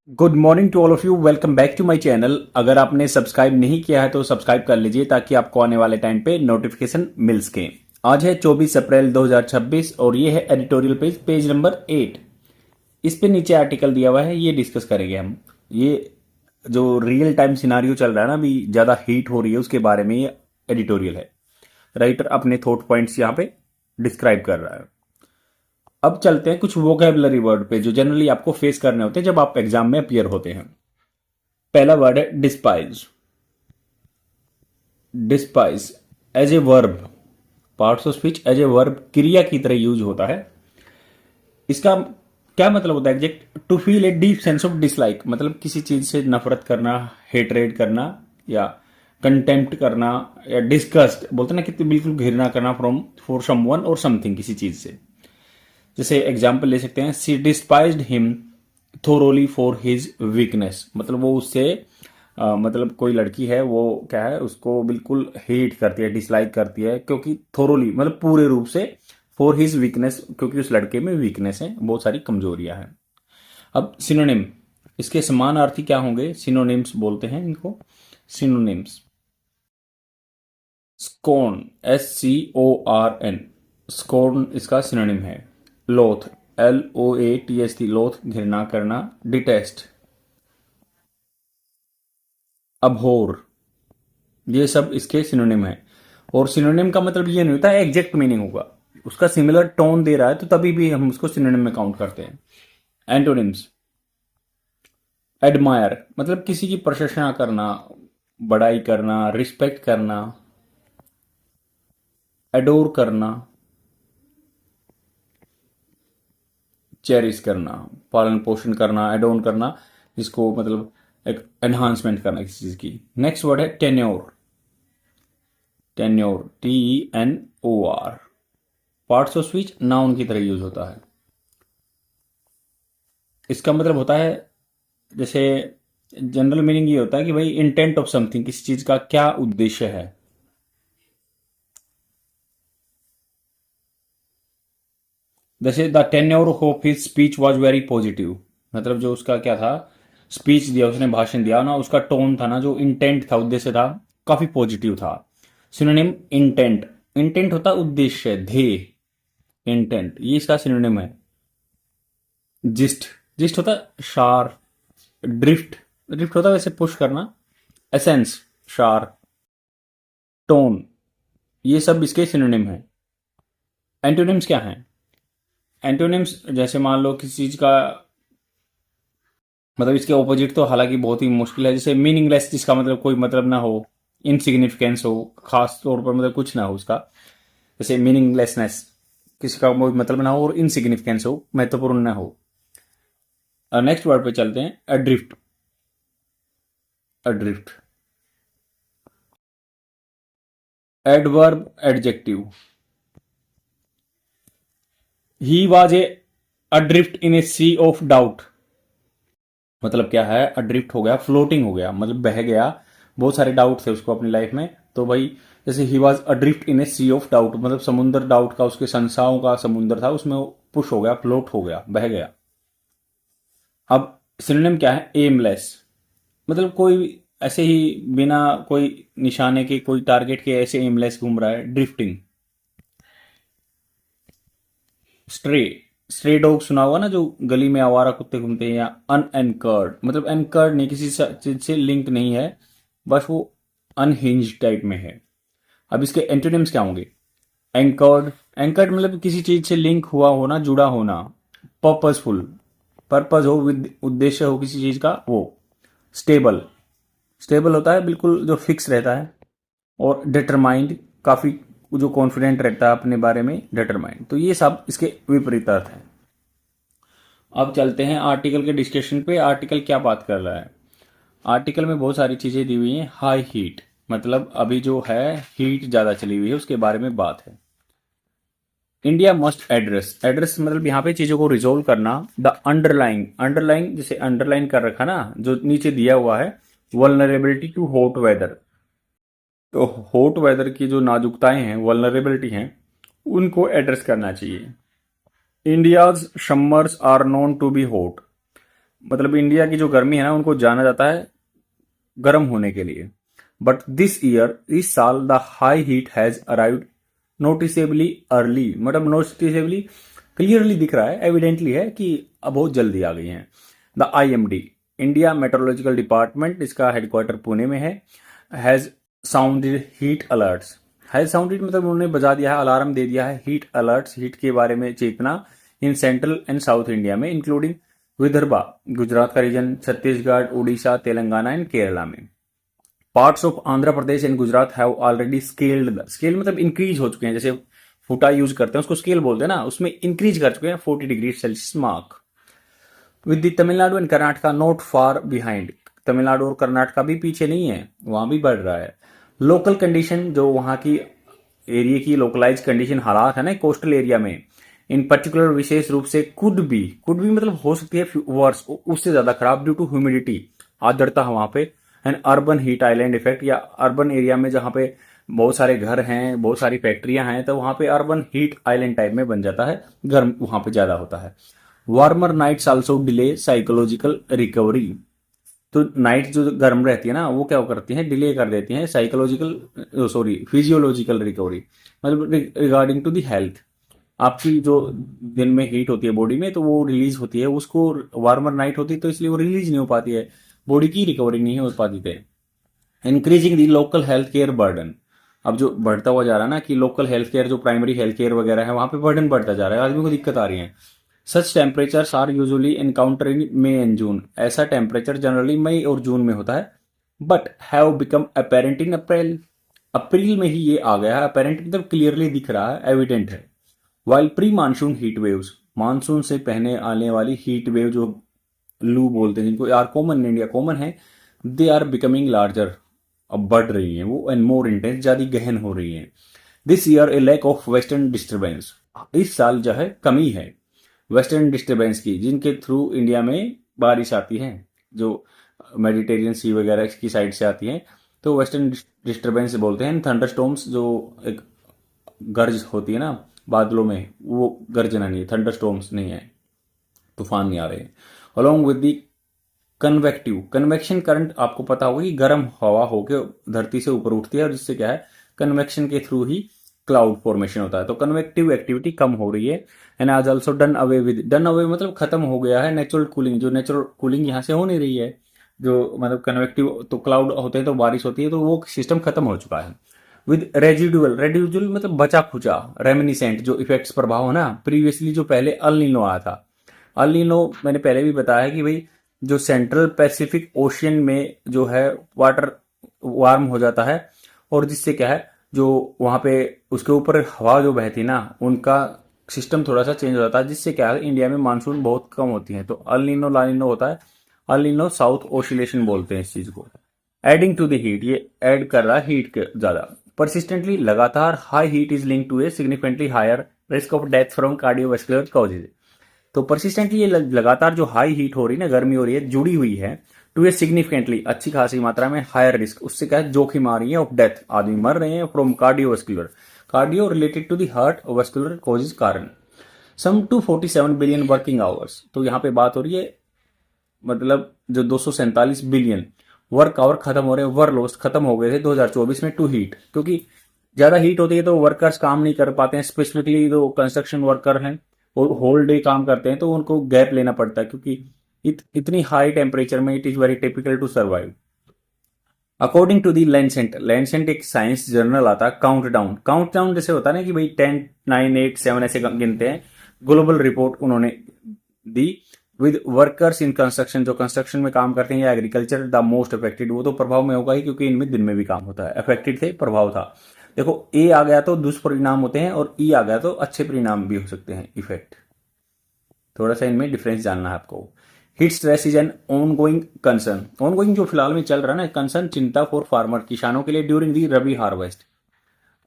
Good morning to all of you. Welcome back to my channel. अगर आपने subscribe नहीं किया है तो सब्सक्राइब कर लीजिए ताकि आपको आने वाले टाइम पे नोटिफिकेशन मिल सके। आज है 24 अप्रैल 2026 और ये है एडिटोरियल पेज, पेज नंबर 8। इस पे नीचे आर्टिकल दिया हुआ है, ये डिस्कस करेंगे हम। ये जो रियल टाइम सिनारियो चल रहा है ना, अभी ज़्यादा हीट हो रही है, उसके बारे में ये एडिटोरियल है। राइटर अपने थॉट पॉइंट्स यहाँ पे डिस्क्राइब कर रहा है। अब चलते हैं कुछ वोकेबलरी वर्ड पे जो जनरली आपको फेस करने होते हैं जब आप एग्जाम में अपियर होते हैं। पहला वर्ड है despise. Despise as a verb, parts of speech as a verb, क्रिया की तरह यूज होता है। इसका क्या मतलब होता है exact? To feel a deep sense of dislike, मतलब किसी चीज से नफरत करना, हेटरेट करना, या कंटेम्प्ट करना, या डिस्गस्ट बोलते हैं ना कि बिल्कुल घृणा करना फ्रॉम फॉर समवन और समथिंग, किसी चीज से। जैसे एग्जाम्पल ले सकते हैं, she despised him thoroughly for his weakness, मतलब वो उससे मतलब कोई लड़की है वो क्या है, उसको बिल्कुल हेट करती है, डिसलाइक करती है, क्योंकि थोरोली मतलब पूरे रूप से, फॉर हिज वीकनेस क्योंकि उस लड़के में वीकनेस है, बहुत सारी कमजोरियां हैं। अब सिनोनिम, इसके समानार्थी क्या होंगे? सिनोनिम्स बोलते हैं इनको। सिनोनिम्स, स्कॉर्न, SCORN, स्कॉर्न इसका सिनोनिम है। लोथ, LOATH, लोथ घृणा करना, डिटेस्ट, अबहोर, ये सब इसके सिनोनिम है। और सिनोनिम का मतलब ये नहीं होता है एग्जैक्ट मीनिंग होगा, उसका सिमिलर टोन दे रहा है तो तभी भी हम उसको सिनोनिम में काउंट करते हैं। एंटोनिम्स, एडमायर मतलब किसी की प्रशंसा करना, बड़ाई करना, रिस्पेक्ट करना, एडोर करना, चेरिश करना, पालन पोषण करना, एडोन करना, जिसको मतलब एक एनहांसमेंट करना किसी चीज की। नेक्स्ट वर्ड है tenure. Tenure, TENOR, parts of speech noun की तरह यूज होता है। इसका मतलब होता है, जैसे जनरल मीनिंग ये होता है कि भाई इंटेंट ऑफ समथिंग, किसी चीज का क्या उद्देश्य है। जैसे the tenure of his speech was very positive, मतलब जो उसका क्या था, स्पीच दिया उसने, भाषण दिया ना, उसका टोन था ना, जो इंटेंट था, उद्देश्य था, काफी पॉजिटिव था। सिनोनिम इंटेंट, इंटेंट होता है उद्देश्य, ध्येय, इंटेंट, ये इसका सिनोनिम है। जिस्ट, जिस्ट होता है शार, ड्रिफ्ट, ड्रिफ्ट होता है वैसे पुश करना, एसेंस शार, टोन, ये सब इसके सिनोनिम है। एंटोनिम्स क्या हैं? एंटोनिम्स जैसे मान लो किसी चीज का मतलब इसके ऑपोजिट तो हालांकि बहुत ही मुश्किल है, जैसे मीनिंगलेस, जिसका मतलब कोई मतलब ना हो, इनसिग्निफिकेंस हो, खास तौर पर मतलब कुछ ना हो उसका, जैसे मीनिंगलेसनेस, किसी का कोई मतलब ना हो, और इनसिग्निफिकेंस हो, महत्वपूर्ण ना हो। नेक्स्ट वर्ड पे चलते हैं, adrift. Adrift, adverb, adjective. He was a adrift in a sea of doubt, मतलब क्या है, अड्रिफ्ट हो गया, फ्लोटिंग हो गया, मतलब बह गया, बहुत सारे डाउट थे उसको अपनी लाइफ में, तो भाई जैसे he was adrift in a sea of doubt, मतलब समुद्र डाउट का, उसके संशयों का समुद्र था, उसमें पुश हो गया, फ्लोट हो गया, बह गया। अब सिनोनिम क्या है? एमलेस, मतलब कोई ऐसे ही बिना कोई निशाने के, कोई टारगेट के ऐसे एमलेस घूम रहा है, ड्रिफ्टिंग। स्ट्रे, स्ट्रे डॉग सुना हुआ ना, जो गली में आवारा कुत्ते घूमते हैं, या अनएंकर्ड, मतलब एंकर्ड नहीं, किसी चीज से लिंक नहीं है, बस वो अनहिंज टाइप में है। अब इसके एंटोनिम्स क्या होंगे? एंकर्ड, एंकर्ड मतलब किसी चीज से लिंक हुआ होना, जुड़ा होना। पर्पसफुल, पर्पज हो, उद्देश्य हो किसी चीज का, वो। स्टेबल, स्टेबल होता है बिल्कुल जो फिक्स रहता है। और डिटरमाइंड, काफी जो कॉन्फिडेंट रहता है अपने बारे में, डिटरमाइंड। तो ये सब इसके विपरीत अर्थ है। अब चलते हैं आर्टिकल के डिस्कशन पे। आर्टिकल क्या बात कर रहा है? आर्टिकल में बहुत सारी चीजें दी हुई हैं। हाई हीट, मतलब अभी जो है हीट ज्यादा चली हुई है, उसके बारे में बात है। इंडिया मस्ट एड्रेस, एड्रेस मतलब यहाँ पे चीजों को रिजोल्व करना। द अंडरलाइंग, अंडरलाइंग जैसे अंडरलाइन कर रखा ना, जो नीचे दिया हुआ है, वल्नरेबिलिटी टू हॉट वेदर, तो हॉट वेदर की जो नाजुकताएं हैं, वल्नरेबिलिटी हैं, उनको एड्रेस करना चाहिए। India's summers are known to be hot, मतलब इंडिया की जो गर्मी है ना, उनको जाना जाता है गर्म होने के लिए। बट दिस ईयर, इस साल, the high heat has arrived noticeably early, मतलब नोटिसेबली क्लियरली दिख रहा है, एविडेंटली है कि अब बहुत जल्दी आ गई हैं। The IMD, India meteorological department, इसका हेडक्वार्टर पुणे में है, has sounded heat alerts. Has sounded मतलब उन्होंने बजा दिया है, अलार्म दे दिया है हीट अलर्ट्स, हीट के बारे में चेतना, in central and south India में, इंक्लूडिंग विदर्भा, गुजरात का रीजन, छत्तीसगढ़, उड़ीसा, तेलंगाना एंड केरला में। Parts of Andhra Pradesh and Gujarat have already scaled, scale मतलब इंक्रीज हो चुके हैं, जैसे फुटा यूज करते हैं उसको स्केल बोलते हैं ना, उसमें इंक्रीज कर चुके हैं 40 degree Celsius mark. With the Tamil Nadu and Karnataka not far behind, Tamil Nadu और कर्नाटका भी पीछे नहीं है, वहां भी बढ़ रहा है। लोकल कंडीशन, जो वहां की एरिया की लोकलाइज कंडीशन हालात है ना कोस्टल एरिया में, इन पर्टिकुलर विशेष रूप से कुड भी मतलब हो सकती है वर्स, उससे ज्यादा खराब, ड्यू टू ह्यूमिडिटी, आर्द्रता वहां पे, and urban heat island effect, या अर्बन एरिया में जहां पे बहुत सारे घर हैं, बहुत सारी फैक्ट्रियां हैं, तो वहां पे अर्बन हीट आइलैंड टाइप में बन जाता है, गर्म वहां पे ज्यादा होता है। Warmer nights also delay psychological recovery, तो नाइट जो गर्म रहती है ना, वो क्या करती है, डिले कर देती है साइकोलॉजिकल, सॉरी फिजियोलॉजिकल रिकवरी, मतलब रिगार्डिंग टू दी हेल्थ। आपकी जो दिन में हीट होती है बॉडी में, तो वो रिलीज होती है, उसको वार्मर नाइट होती है तो इसलिए वो रिलीज नहीं हो पाती है, बॉडी की रिकवरी नहीं हो पाती थे। इंक्रीजिंग दी लोकल हेल्थ केयर बर्डन, अब जो बढ़ता हुआ जा रहा है ना कि लोकल हेल्थ केयर, जो प्राइमरी हेल्थ केयर वगैरह है, वहां पे बर्डन बढ़ता जा रहा है, आदमी को दिक्कत आ रही है। Such temperatures are usually encounter in May and June, ऐसा टेम्परेचर जनरली मई और जून में होता है, but have become apparent in April, अप्रैल में ही ये आ गया है, अपेरेंट मतलब क्लियरली दिख रहा है, एविडेंट है। While pre monsoon heat waves, monsoon से पहले आने वाली हीट वेव, जो लू बोलते हैं जिनको, यार कॉमन इन इंडिया कॉमन है, दे आर बिकमिंग लार्जर, अब बढ़ रही हैं वो, एंड मोर इंटेंस, ज्यादा गहन हो रही हैं। This year a lack of western disturbance, इस साल जो है कमी है वेस्टर्न डिस्टर्बेंस की, जिनके थ्रू इंडिया में बारिश आती है, जो मेडिटेरियन सी वगैरह की साइड से आती है, तो वेस्टर्न डिस्टर्बेंस बोलते हैं। थंडरस्टॉर्म्स, जो एक गर्ज होती है ना बादलों में, वो गर्जना नहीं है, थंडरस्टॉर्म्स नहीं है, तूफान नहीं आ रहे। Along with the convective, convection current आपको पता होगा कि गर्म हवा होकर धरती से ऊपर उठती है, और जिससे क्या है, कन्वेक्शन के थ्रू ही क्लाउड फॉर्मेशन होता है, तो कन्वेक्टिव एक्टिविटी कम हो रही है। एंड आज also done away with, done away मतलब खत्म हो गया है नेचुरल कूलिंग, जो नेचुरल कूलिंग यहाँ से हो नहीं रही है, जो मतलब कन्वेक्टिव तो क्लाउड होते हैं तो बारिश होती है, तो वो सिस्टम खत्म हो चुका है। विद रेजिडुअल, रेजिडुअल मतलब बचा खुचा, रेमिनिसेंट जो इफेक्ट्स प्रभाव है ना, प्रीवियसली जो पहले अल नीनो आया था, अल नीनो मैंने पहले भी बताया कि भाई जो सेंट्रल पैसिफिक ओशियन में जो है वाटर वार्म हो जाता है, और जिससे क्या है, जो वहां पे उसके ऊपर हवा जो बहती ना, उनका सिस्टम थोड़ा सा चेंज हो जाता है, जिससे क्या है, इंडिया में मानसून बहुत कम होती है, तो अल नीनो ला नीनो होता है। अल नीनो साउथ ओसिलेशन बोलते हैं इस चीज को। एडिंग टू द हीट, ये ऐड कर रहा है हीट के ज्यादा। परसिस्टेंटली, लगातार high heat is link to a significantly higher risk of death from cardiovascular causes, तो परसिस्टेंटली ये लगातार जो हाई हीट हो रही है ना, गर्मी हो रही है, जुड़ी हुई है टू ए सिग्निफिकेंटली, अच्छी खासी मात्रा में हायर रिस्क, उससे क्या है, जोखिम आ रही है ऑफ डेथ, आदमी मर रहे हैं from cardiovascular, cardio related to the heart vascular causes कारण। सम 247 बिलियन वर्किंग आवर्स, तो यहाँ पे बात हो रही है, मतलब जो 247 बिलियन वर्क आवर खत्म हो रहे हैं, वर्क लॉस खत्म हो गए थे 2024 में टू हीट, क्योंकि ज्यादा हीट होती है तो वर्कर्स काम नहीं कर पाते हैं, स्पेसिफिकली जो कंस्ट्रक्शन वर्कर हैं वो होल डे काम करते हैं, तो उनको गैप लेना पड़ता है, क्योंकि इतनी हाई टेम्परेचर में it is very typical to survive. According to the Lancet, Lancet एक साइंस जर्नल आता है, काउंट डाउन जैसे होता है ना कि भाई 10 9 8 7 ऐसे गिनते हैं, ग्लोबल रिपोर्ट उन्होंने दी। विद वर्कर्स इन कंस्ट्रक्शन, जो कंस्ट्रक्शन में काम करते हैं या एग्रीकल्चर, द मोस्ट अफेक्टेड, वो तो प्रभाव में होगा ही, क्योंकि इनमें दिन में भी काम होता है, अफेक्टेड थे, प्रभाव था। देखो ए आ गया तो दुष्परिणाम होते हैं, और ई आ गया तो अच्छे परिणाम भी हो सकते हैं, इफेक्ट, थोड़ा सा इनमें डिफरेंस जानना है आपको। Heat stress is an ongoing concern, ongoing जो फिलहाल में चल रहा है ना कंसर्न, चिंता फॉर फार्मर, किसानों के लिए ड्यूरिंग दी रबी हार्वेस्ट,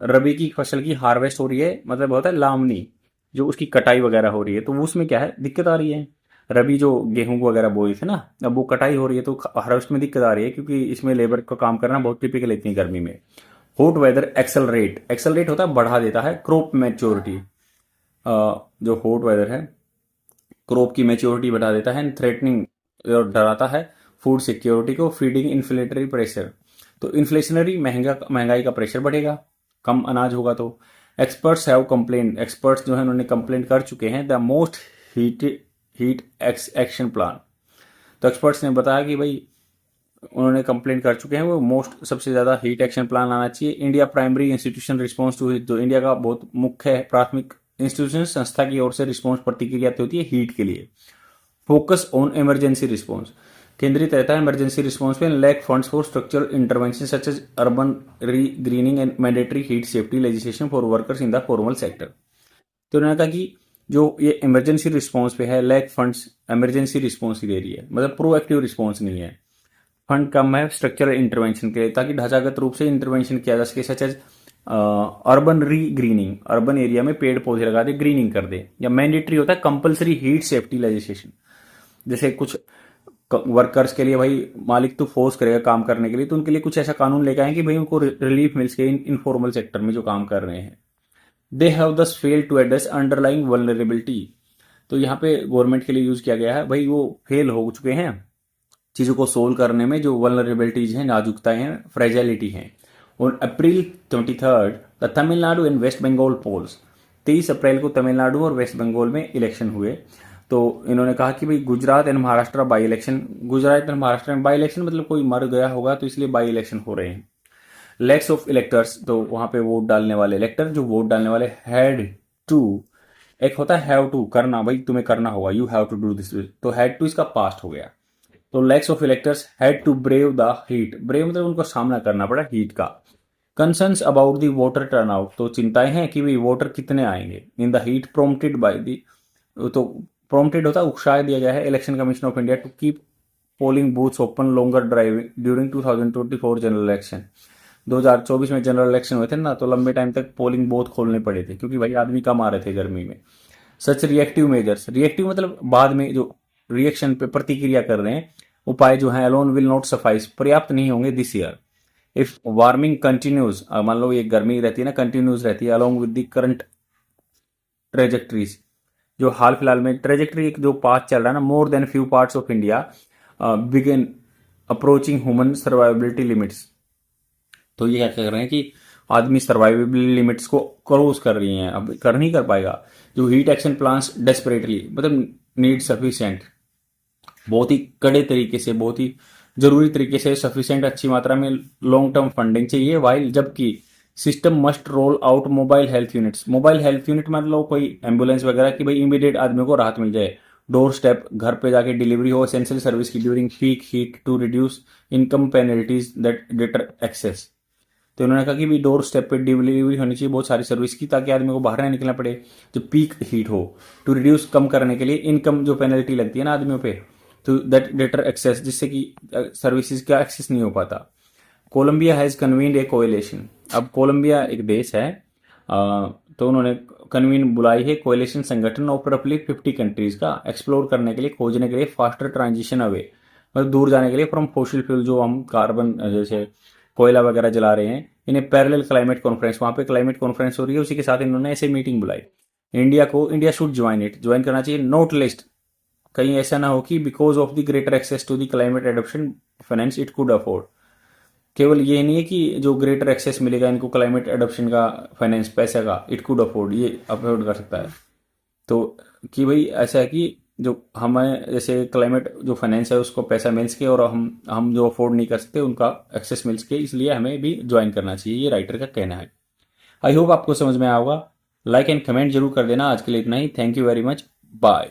रबी की फसल की हार्वेस्ट हो रही है, मतलब होता है लावनी, जो उसकी कटाई वगैरह हो रही है, तो उसमें क्या है, दिक्कत आ रही है। रबी जो गेहूं वगैरह बोए थे ना, अब वो कटाई हो रही है, तो हार्वेस्ट में दिक्कत आ रही है, क्योंकि इसमें लेबर का काम करना बहुत टिपिकल इतनी गर्मी में। हॉट वेदर एक्सेलरेट, एक्सेलरेट होता है बढ़ा देता है क्रॉप मैच्योरिटी, जो हॉट वेदर है क्रॉप की मैच्योरिटी बढ़ा देता है, एंड थ्रेटनिंग और डराता है फूड सिक्योरिटी को, फीडिंग इन्फ्लेटरी प्रेशर, तो इन्फ्लेशनरी महंगाई का प्रेशर बढ़ेगा, कम अनाज होगा तो। एक्सपर्ट्स हैव कंप्लेन, एक्सपर्ट्स जो है उन्होंने कंप्लेन कर चुके हैं, the most heat heat action plan, तो एक्सपर्ट्स ने बताया कि भाई उन्होंने कंप्लेन कर चुके हैं वो मोस्ट सबसे ज्यादा हीट एक्शन प्लान आना चाहिए। India primary institution response to heat, जो इंडिया का बहुत मुख्य है प्राथमिक इंस्टीट्यूशन संस्था की ओर से रिस्पॉन्स प्रतिक्रिया होती है हीट के लिए। फोकस ऑन इमरजेंसी रिस्पॉन्स, केंद्रित रहता है इमरजेंसी रिस्पॉन्स पे, lack funds for structural intervention such as urban regreening and mandatory heat safety legislation for workers in the formal sector. तो उन्होंने कहा कि जो ये इमरजेंसी रिस्पॉन्स पे है, लैक फंड्स इमरजेंसी रिस्पॉन्स ही दे रही है, मतलब प्रोएक्टिव रिस्पॉन्स नहीं है, फंड कम है स्ट्रक्चरल इंटरवेंशन के लिए, ताकि ढांचागत रूप से इंटरवेंशन किया जा सके, सच एज अर्बन री ग्रीनिंग, अर्बन एरिया में पेड़ पौधे लगा दे, ग्रीनिंग कर दे, या मैंडेटरी होता है कंपलसरी हीट सेफ्टी लेजिस्लेशन, जैसे कुछ वर्कर्स के लिए भाई मालिक तो फोर्स करेगा काम करने के लिए, तो उनके लिए कुछ ऐसा कानून लेके आए कि भाई उनको रिलीफ मिल सके इनफॉर्मल सेक्टर में जो काम कर रहे हैं। They have thus fail to address underlying vulnerability, तो यहाँ पे गवर्नमेंट के लिए यूज किया गया है, भाई वो फेल हो चुके हैं चीजों को सोल्व करने में, जो वल्नरेबिलिटीज हैं, नाजुकताएं हैं, फ्रेजिलिटी हैं। और April 23 the Tamil Nadu and West Bengal polls, 23 अप्रैल को तमिलनाडु और वेस्ट बंगाल में इलेक्शन हुए, तो इन्होंने कहा कि भाई Gujarat and Maharashtra by election, Gujarat and Maharashtra में बाई इलेक्शन मतलब कोई मर गया होगा तो इसलिए बाई इलेक्शन हो रहे हैं। लैक्स ऑफ इलेक्टर्स, तो वहां पे वोट डालने वाले इलेक्टर, जो वोट डालने वाले हैड टू, एक होता है हैव टू करना, भाई तुम्हें करना होगा, you have to do this, तो हैड टू इसका पास्ट हो गया। तो lakhs of electors had to brave the heat, brave मतलब उनको सामना करना पड़ा हीट का। Concerns about the voter turnout, तो चिंताएं हैं कि भाई वोटर कितने आएंगे in the heat prompted by the, तो प्रोम्प्टेड होता है उत्साह दिया गया है Election Commission of India to keep polling booths open longer driving during 2024 general election. 2024 में जनरल इलेक्शन हुए थे ना, तो लंबे टाइम तक पोलिंग बूथ खोलने पड़े थे क्योंकि भाई आदमी कम आ रहे थे गर्मी में। सच रिएक्टिव मेजर्स, रिएक्टिव मतलब बाद में जो रिएक्शन पे प्रतिक्रिया कर रहे हैं, उपाय जो है अलोन विल नॉट सफाइस, पर्याप्त नहीं होंगे this year. If warming continues, मान लो ये गर्मी रहती है ना, कंटिन्यूज रहती है along with the current trajectories, जो हाल फिलहाल में ट्रेजेक्ट्री जो पाथ चल रहा है ना, more than few parts of India begin approaching human survivability limits, तो ये क्या कर रहे हैं कि आदमी सर्वाइवेबिलिटी लिमिट्स को क्रॉस कर रही हैं, अब कर नहीं कर पाएगा। जो हीट एक्शन प्लान्स डेस्परेटली मतलब नीड सफिशिएंट, बहुत ही कड़े तरीके से, बहुत ही जरूरी तरीके से सफिशिएंट अच्छी मात्रा में लॉन्ग टर्म फंडिंग चाहिए, वाइल जबकि system must roll out mobile health units, mobile health unit मतलब कोई एम्बुलेंस वगैरह की भाई इमीडिएट आदमी को राहत मिल जाए, डोर स्टेप घर पे जाके डिलीवरी हो एसेंशियल सर्विस की during peak heat to reduce income penalties that deter access. तो उन्होंने कहा कि भी डोर स्टेप पे डिलीवरी होनी चाहिए बहुत सारी सर्विस की, ताकि आदमी को बाहर नहीं निकलना पड़े जब पीक हीट हो, टू रिड्यूस कम करने के लिए इनकम जो पेनल्टी लगती है ना आदमियों पे, तो दैट डेटर एक्सेस, जिससे कि सर्विसेज का एक्सेस नहीं हो पाता। Colombia has convened a coalition, अब कोलंबिया एक देश है, तो उन्होंने कन्वीन बुलाई है कोएलिशन संगठन ऑफ रफली 50 कंट्रीज का, एक्सप्लोर करने के लिए, खोजने के लिए फास्टर ट्रांजिशन अवे, मतलब दूर जाने के लिए फ्रॉम फॉसिल फ्यूल, जो हम कार्बन जैसे कोयला वगैरह जला रहे हैं, इन्हें पैरेलल क्लाइमेट कॉन्फ्रेंस, वहां पे क्लाइमेट कॉन्फ्रेंस हो रही है, उसी के साथ इन्होंने ऐसे मीटिंग बुलाई। India should join it, join करना चाहिए, नोट लिस्ट, कहीं ऐसा ना हो कि because of the greater access to the climate adoption finance it could afford, केवल ये नहीं है कि जो ग्रेटर एक्सेस मिलेगा इनको क्लाइमेट एडॉप्शन का फाइनेंस पैसे का, इट कुड अफोर्ड, ये अफोर्ड कर सकता है। तो कि भाई ऐसा है कि जो हमें जैसे क्लाइमेट जो फाइनेंस है उसको पैसा मिल सके, और हम जो अफोर्ड नहीं कर सकते उनका एक्सेस मिल सके, इसलिए हमें भी ज्वाइन करना चाहिए, ये राइटर का कहना है। आई होप आपको समझ में आया होगा, लाइक एंड कमेंट जरूर कर देना। आज के लिए इतना ही, thank you very much, bye.